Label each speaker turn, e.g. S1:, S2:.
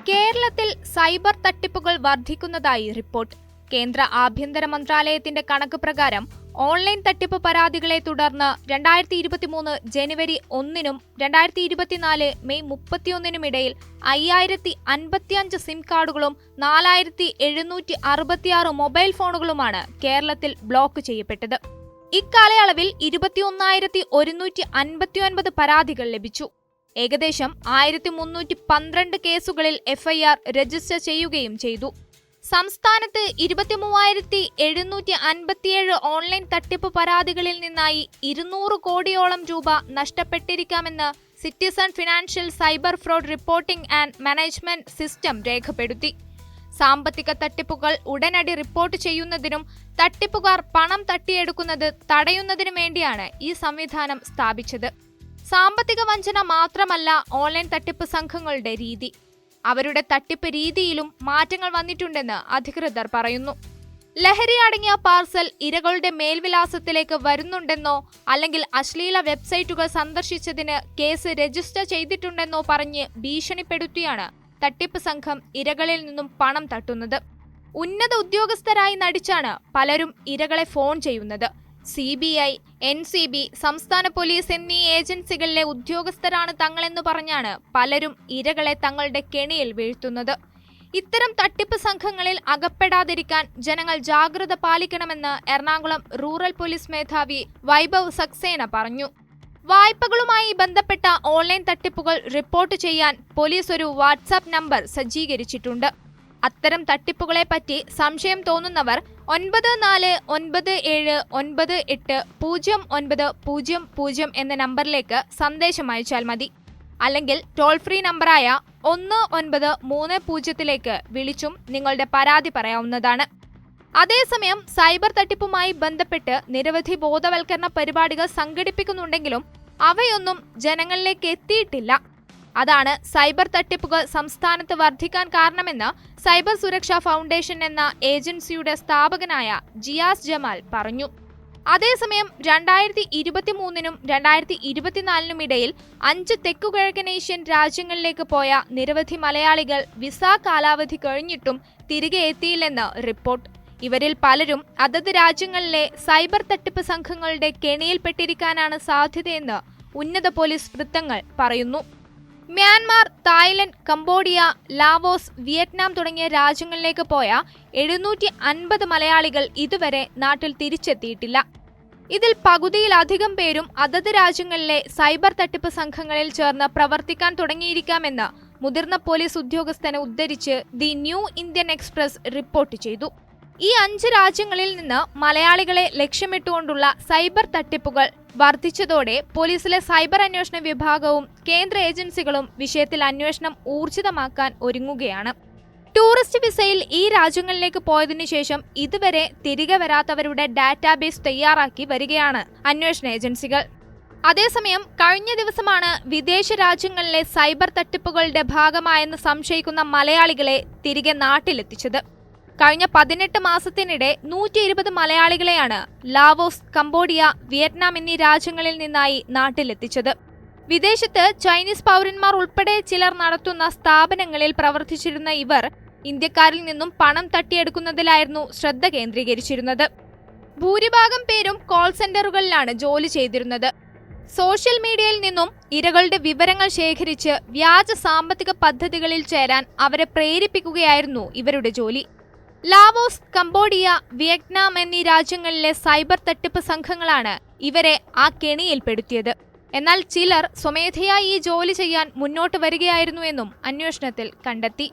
S1: കേരളത്തിൽ സൈബർ തട്ടിപ്പുകൾ വർദ്ധിക്കുന്നതായി റിപ്പോർട്ട്. കേന്ദ്ര ആഭ്യന്തര മന്ത്രാലയത്തിന്റെ കണക്ക് പ്രകാരം ഓൺലൈൻ തട്ടിപ്പ് പരാതികളെ തുടർന്ന് 2023 ജനുവരി 1-നും 2024 മെയ് 31-നും ഇടയിൽ 5055 സിം കാർഡുകളും 4766 മൊബൈൽ ഫോണുകളുമാണ് കേരളത്തിൽ ബ്ലോക്ക് ചെയ്യപ്പെട്ടത്. ഇക്കാലയളവിൽ 21159 പരാതികൾ ലഭിച്ചു. ഏകദേശം 1312 കേസുകളിൽ FIR രജിസ്റ്റർ ചെയ്യുകയും ചെയ്തു. സംസ്ഥാനത്ത് 23,757 ഓൺലൈൻ തട്ടിപ്പ് പരാതികളിൽ നിന്നായി 200 കോടിയോളം രൂപ നഷ്ടപ്പെട്ടിരിക്കാമെന്ന് citizen financial cyber fraud reporting and management system രേഖപ്പെടുത്തി. സാമ്പത്തിക തട്ടിപ്പുകൾ ഉടനടി റിപ്പോർട്ട് ചെയ്യുന്നതിനും തട്ടിപ്പുകാർ പണം തട്ടിയെടുക്കുന്നത് തടയുന്നതിനും വേണ്ടിയാണ് ഈ സംവിധാനം സ്ഥാപിച്ചത്. സാമ്പത്തിക വഞ്ചന മാത്രമല്ല ഓൺലൈൻ തട്ടിപ്പ് സംഘങ്ങളുടെ രീതി. അവരുടെ തട്ടിപ്പ് രീതിയിലും മാറ്റങ്ങൾ വന്നിട്ടുണ്ടെന്ന് അധികൃതർ പറയുന്നു. ലഹരി അടങ്ങിയ പാർസൽ ഇരകളുടെ മേൽവിലാസത്തിലേക്ക് വരുന്നുണ്ടെന്നോ അല്ലെങ്കിൽ അശ്ലീല വെബ്സൈറ്റുകൾ സന്ദർശിച്ചതിന് കേസ് രജിസ്റ്റർ ചെയ്തിട്ടുണ്ടെന്നോ പറഞ്ഞ് ഭീഷണിപ്പെടുത്തിയാണ് തട്ടിപ്പ് സംഘം ഇരകളിൽ നിന്നും പണം തട്ടുന്നത്. ഉന്നത ഉദ്യോഗസ്ഥരായി നടിച്ചാണ് പലരും ഇരകളെ ഫോൺ ചെയ്യുന്നത്. CBI, NCB, സംസ്ഥാന പോലീസ് എന്നീ ഏജൻസികളിലെ ഉദ്യോഗസ്ഥരാണ് തങ്ങളെന്നു പറഞ്ഞാണ് പലരും ഇരകളെ തങ്ങളുടെ കെണിയിൽ വീഴ്ത്തുന്നത്. ഇത്തരം തട്ടിപ്പ് സംഘങ്ങളിൽ അകപ്പെടാതിരിക്കാൻ ജനങ്ങൾ ജാഗ്രത പാലിക്കണമെന്ന് എറണാകുളം റൂറൽ പോലീസ് മേധാവി വൈഭവ് സക്സേന പറഞ്ഞു. വായ്പകളുമായി ബന്ധപ്പെട്ട ഓൺലൈൻ തട്ടിപ്പുകൾ റിപ്പോർട്ട് ചെയ്യാൻ പോലീസ് ഒരു വാട്സാപ്പ് നമ്പർ സജ്ജീകരിച്ചിട്ടുണ്ട്. അത്തരം തട്ടിപ്പുകളെ പറ്റി സംശയം തോന്നുന്നവർ 9497980900 എന്ന നമ്പറിലേക്ക് സന്ദേശം അയച്ചാൽ മതി. അല്ലെങ്കിൽ ടോൾ ഫ്രീ നമ്പറായ 1930 വിളിച്ചും നിങ്ങളുടെ പരാതി പറയാവുന്നതാണ്. അതേസമയം സൈബർ തട്ടിപ്പുമായി ബന്ധപ്പെട്ട് നിരവധി ബോധവൽക്കരണ പരിപാടികൾ സംഘടിപ്പിക്കുന്നുണ്ടെങ്കിലും അവയൊന്നും ജനങ്ങളിലേക്ക് എത്തിയിട്ടില്ല. അതാണ് സൈബർ തട്ടിപ്പുകൾ സംസ്ഥാനത്ത് വർദ്ധിക്കാൻ കാരണമെന്ന് സൈബർ സുരക്ഷാ ഫൗണ്ടേഷൻ എന്ന ഏജൻസിയുടെ സ്ഥാപകനായ ജിയാസ് ജമാൽ പറഞ്ഞു. അതേസമയം 2023-നും 2024-നും ഇടയിൽ 5 തെക്കുകിഴക്കൻ ഏഷ്യൻ രാജ്യങ്ങളിലേക്ക് പോയ നിരവധി മലയാളികൾ വിസ കാലാവധി കഴിഞ്ഞിട്ടും തിരികെ എത്തിയില്ലെന്ന് റിപ്പോർട്ട്. ഇവരിൽ പലരും അതത് രാജ്യങ്ങളിലെ സൈബർ തട്ടിപ്പ് സംഘങ്ങളുടെ കെണിയിൽപ്പെട്ടിരിക്കാനാണ് സാധ്യതയെന്ന് ഉന്നത പോലീസ് വൃത്തങ്ങൾ പറയുന്നു. Myanmar, Thailand, Cambodia, Laos, Vietnam തുടങ്ങിയ രാജ്യങ്ങളിലേക്ക് പോയ 750 മലയാളികൾ ഇതുവരെ നാട്ടിൽ തിരിച്ചെത്തിയിട്ടില്ല. ഇതിൽ പകുതിയിലധികം പേരും അതത് രാജ്യങ്ങളിലെ സൈബർ തട്ടിപ്പ് സംഘങ്ങളിൽ ചേർന്ന് പ്രവർത്തിക്കാൻ തുടങ്ങിയിരിക്കാമെന്ന് മുതിർന്ന പോലീസ് ഉദ്യോഗസ്ഥനെ ഉദ്ധരിച്ച് the new Indian express report ചെയ്തു. ഈ 5 രാജ്യങ്ങളിൽ നിന്ന് മലയാളികളെ ലക്ഷ്യമിട്ടുകൊണ്ടുള്ള സൈബർ തട്ടിപ്പുകൾ വർദ്ധിച്ചതോടെ പോലീസിലെ സൈബർ അന്വേഷണ വിഭാഗവും കേന്ദ്ര ഏജൻസികളും വിഷയത്തിൽ അന്വേഷണം ഊർജിതമാക്കാൻ ഒരുങ്ങുകയാണ്. ടൂറിസ്റ്റ് വിസയിൽ ഈ രാജ്യങ്ങളിലേക്ക് പോയതിനു ശേഷം ഇതുവരെ തിരികെ വരാത്തവരുടെ ഡാറ്റാബേസ് തയ്യാറാക്കി വരികയാണ് അന്വേഷണ ഏജൻസികൾ. അതേസമയം കഴിഞ്ഞ ദിവസമാണ് വിദേശ രാജ്യങ്ങളിലെ സൈബർ തട്ടിപ്പുകളുടെ ഭാഗമായെന്ന് സംശയിക്കുന്ന മലയാളികളെ തിരികെ നാട്ടിലെത്തിച്ചത്. കഴിഞ്ഞ 18 മാസത്തിനിടെ 120 മലയാളികളെയാണ് ലാവോസ്, കംബോഡിയ, വിയറ്റ്നാം എന്നീ രാജ്യങ്ങളിൽ നിന്നായി നാട്ടിലെത്തിച്ചത്. വിദേശത്ത് ചൈനീസ് പൗരന്മാർ ഉൾപ്പെടെ ചിലർ നടത്തുന്ന സ്ഥാപനങ്ങളിൽ പ്രവർത്തിച്ചിരുന്ന ഇവർ ഇന്ത്യക്കാരിൽ നിന്നും പണം തട്ടിയെടുക്കുന്നതിലായിരുന്നു ശ്രദ്ധ കേന്ദ്രീകരിച്ചിരുന്നത്. ഭൂരിഭാഗം പേരും കോൾ സെന്ററുകളിലാണ് ജോലി ചെയ്തിരുന്നത്. സോഷ്യൽ മീഡിയയിൽ നിന്നും ഇരകളുടെ വിവരങ്ങൾ ശേഖരിച്ച് വ്യാജ സാമ്പത്തിക പദ്ധതികളിൽ ചേരാൻ അവരെ പ്രേരിപ്പിക്കുകയായിരുന്നു ഇവരുടെ ജോലി. ലാവോസ്, കംബോഡിയ, വിയറ്റ്നാം എന്നീ രാജ്യങ്ങളിലെ സൈബർ തട്ടിപ്പ് സംഘങ്ങളാണ് ഇവരെ ആ കെണിയിൽപ്പെടുത്തിയത്. എന്നാൽ ചിലർ സ്വമേധയാ ഈ ജോലി ചെയ്യാൻ മുന്നോട്ട് വരികയായിരുന്നുവെന്നും അന്വേഷണത്തിൽ കണ്ടെത്തി.